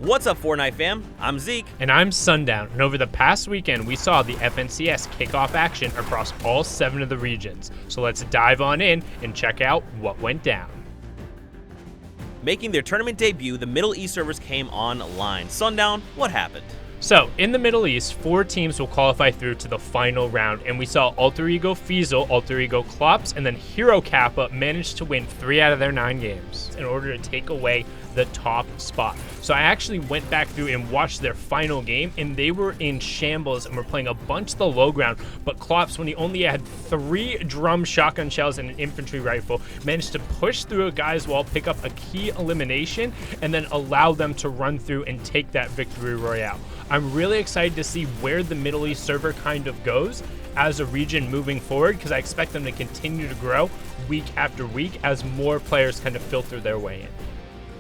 What's up, Fortnite fam? I'm Zeke. And I'm Sundown, and over the past weekend, we saw the FNCS kick off action across all 7 of the regions. So let's dive on in and check out what went down. Making their tournament debut, the Middle East servers came online. Sundown, what happened? So, in the Middle East, 4 teams will qualify through to the final round, and we saw Alter Ego Fiesel, Alter Ego Klops, and then Hero Kappa managed to win 3 out of their 9 games in order to take away the top spot. So I actually went back through and watched their final game, and they were in shambles and were playing a bunch of the low ground, but Klops, when he only had 3 drum shotgun shells and an infantry rifle, managed to push through a guy's wall, pick up a key elimination, and then allow them to run through and take that victory royale. I'm really excited to see where the Middle East server kind of goes as a region moving forward, because I expect them to continue to grow week after week as more players kind of filter their way in.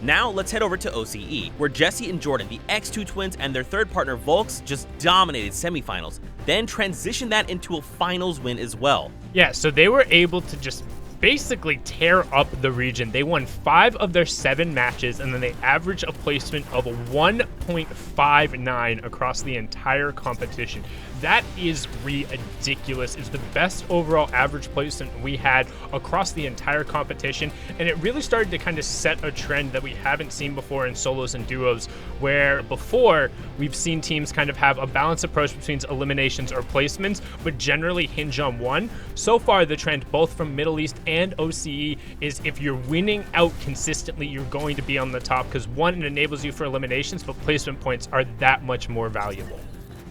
Now let's head over to OCE, where Jesse and Jordan, the X2 twins, and their third partner Volks just dominated semifinals, then transitioned that into a finals win as well. Yeah, so they were able to just basically tear up the region. They won 5 of their 7 matches, and then they averaged a placement of 1.59 across the entire competition. That is ridiculous. It's the best overall average placement we had across the entire competition, and it really started to kind of set a trend that we haven't seen before in solos and duos, where before we've seen teams kind of have a balanced approach between eliminations or placements, but generally hinge on one. So far, the trend both from Middle East and OCE is if you're winning out consistently, you're going to be on the top, because one, it enables you for eliminations, but placement points are that much more valuable.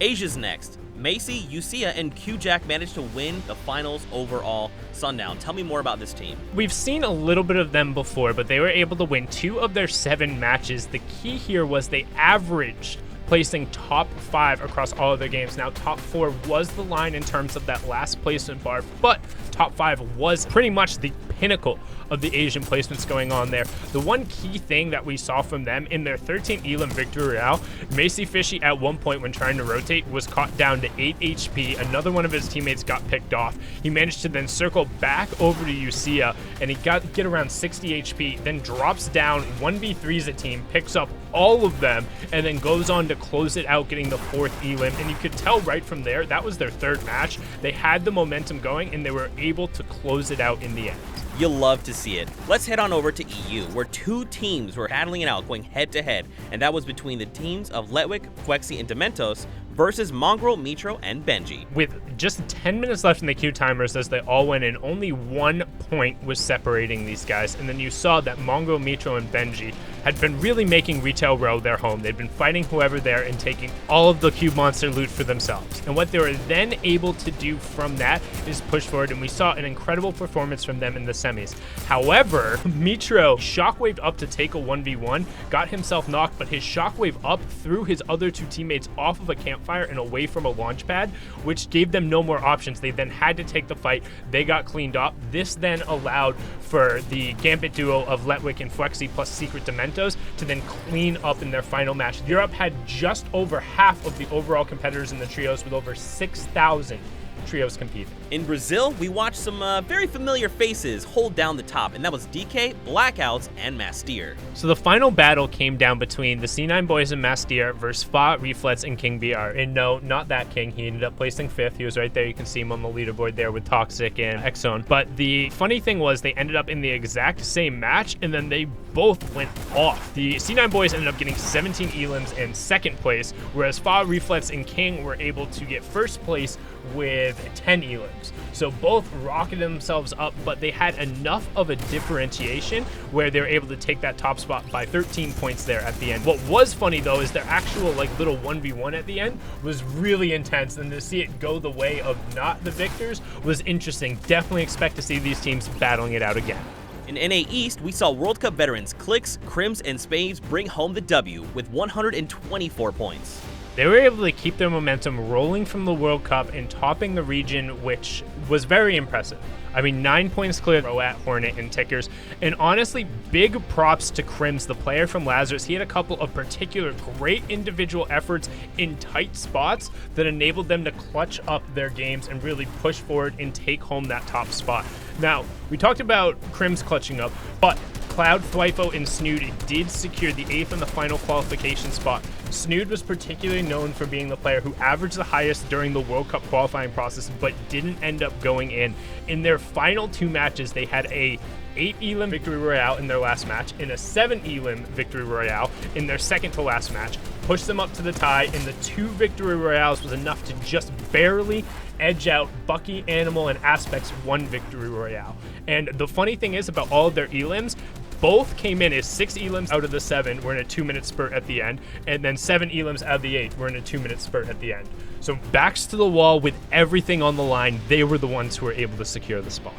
Asia's next. Macy, Ucia, and Q-Jack managed to win the finals overall. Sundown, tell me more about this team. We've seen a little bit of them before, but they were able to win 2 of their 7 matches. The key here was they averaged placing top 5 across all of their games. Now, top 4 was the line in terms of that last placement bar, but top 5 was pretty much the pinnacle of the Asian placements going on there. The one key thing that we saw from them in their 13 Elim Victory Royale, Macy Fishy at one point when trying to rotate was caught down to 8 HP. Another one of his teammates got picked off. He managed to then circle back over to Ucia, and he get around 60 HP, then drops down, 1v3s a team, picks up all of them, and then goes on to close it out, getting the 4th Elim. And you could tell right from there, that was their 3rd match. They had the momentum going, and they were able to close it out in the end. You'll love to see it. Let's head on over to EU, where 2 teams were battling it out, going head-to-head, and that was between the teams of Letwick, Fwexy, and Dementos versus Mongrel, Mitro, and Benji. With just 10 minutes left in the queue timers as they all went in, only 1 point was separating these guys, and then you saw that Mongrel, Mitro, and Benji had been really making Retail Row their home. They'd been fighting whoever there and taking all of the Cube Monster loot for themselves. And what they were then able to do from that is push forward, and we saw an incredible performance from them in the semis. However, Mitro shockwaved up to take a 1v1, got himself knocked, but his shockwave up threw his other 2 teammates off of a campfire and away from a launch pad, which gave them no more options. They then had to take the fight. They got cleaned up. This then allowed for the Gambit duo of Letwick and Fwexy plus Secret Dementos to then clean up in their final match. Europe had just over half of the overall competitors in the trios, with over 6,000 trios competing. In Brazil, we watched some very familiar faces hold down the top, and that was DK, Blackouts, and Masteer. So the final battle came down between the C9 boys and Masteer versus Fa, Reflex, and King BR. And no, not that King. He ended up placing 5th. He was right there. You can see him on the leaderboard there with Toxic and Exxon. But the funny thing was they ended up in the exact same match, and then they both went off. The C9 boys ended up getting 17 Elims in 2nd place, whereas Fa, Reflex, and King were able to get 1st place with 10 Elims. So both rocketed themselves up, but they had enough of a differentiation where they were able to take that top spot by 13 points there at the end. What was funny though is their actual little 1v1 at the end was really intense, and to see it go the way of not the victors was interesting. Definitely expect to see these teams battling it out again. In NA East, we saw World Cup veterans Clicks, Crims, and Spades bring home the W with 124 points. They were able to keep their momentum rolling from the World Cup and topping the region, which was very impressive. I mean, 9 points clear at Hornet and Tickers. And honestly, big props to Crims, the player from Lazarus. He had a couple of particular great individual efforts in tight spots that enabled them to clutch up their games and really push forward and take home that top spot. Now, we talked about Crims clutching up, but Cloud, Thwifo, and Snood did secure the 8th and the final qualification spot. Snood was particularly known for being the player who averaged the highest during the World Cup qualifying process, but didn't end up going in. In their final 2 matches, they had a 8 elim victory royale in their last match and a 7 elim victory royale in their second to last match, pushed them up to the tie, and the 2 victory royales was enough to just barely edge out Bucky, Animal, and Aspect's 1 victory royale. And the funny thing is about all of their elims, both came in as 6 elims out of the 7 were in a 2-minute spurt at the end, and then 7 elims out of the 8 were in a 2-minute spurt at the end. So backs to the wall with everything on the line, they were the ones who were able to secure the spot.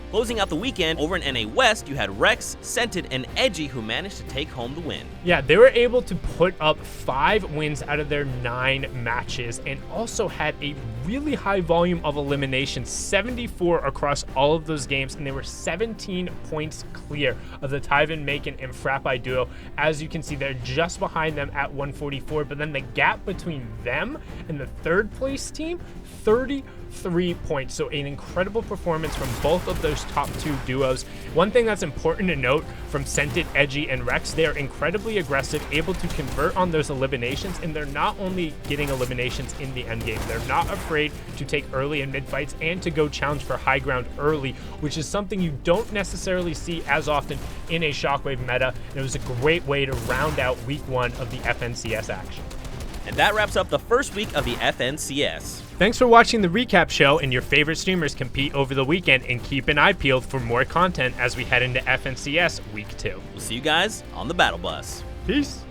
Closing out the weekend, over in NA West, you had Rex, Scented, and Edgy who managed to take home the win. Yeah, they were able to put up 5 wins out of their 9 matches and also had a really high volume of eliminations, 74 across all of those games, and they were 17 points clear of the Tyven, Macon, and Frappi duo. As you can see, they're just behind them at 144, but then the gap between them and the 3rd place team, 33 points. So an incredible performance from both of those top 2 duos. One thing that's important to note from Scented, Edgy, and Rex, they are incredibly aggressive, able to convert on those eliminations, and they're not only getting eliminations in the end game, they're not afraid to take early and mid fights and to go challenge for high ground early, which is something you don't necessarily see as often in a Shockwave meta. And it was a great way to round out week 1 of the FNCS action. And that wraps up the first week of the FNCS. Thanks for watching the recap show, and your favorite streamers compete over the weekend, and keep an eye peeled for more content as we head into FNCS Week 2. We'll see you guys on the Battle Bus. Peace.